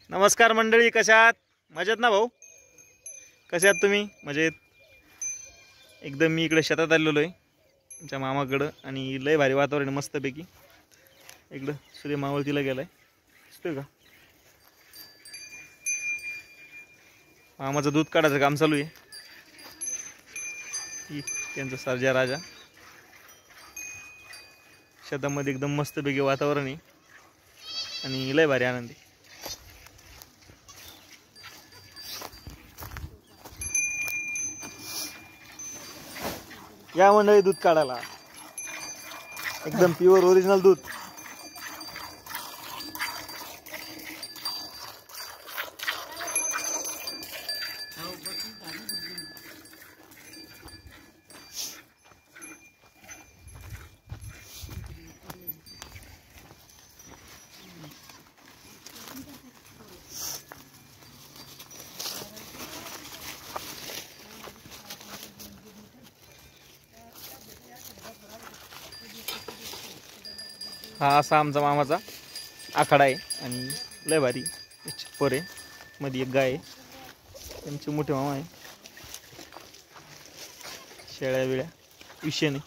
नमस्कार मंडळी, कशा आहात? मजेत ना भाऊ? कशा आहात तुम्ही? मजेत एकदम. मी इकडे शेतात आलेलो आहे आमच्या मामाकडं आणि लय भारी वातावरण आहे मस्तपैकी. इकडं सूर्य मावळतीला गेलाय, दिसतोय का? मामाचं दूध काढायचं काम चालू आहे. त्यांचा सर्जा राजा शेतामध्ये एकदम मस्तपैकी वातावरण आहे आणि लय भारी आनंदी. या मंडळी दूध काढायला, एकदम प्युअर ओरिजिनल दूध. हा असा आमचा मामाचा आखाडा आहे आणि लय भारी छप्पर आहे. मध्ये एक गाय आहे, त्यांचे मोठे मामा आहे. शेळ्या बिळ्या विषय नाही.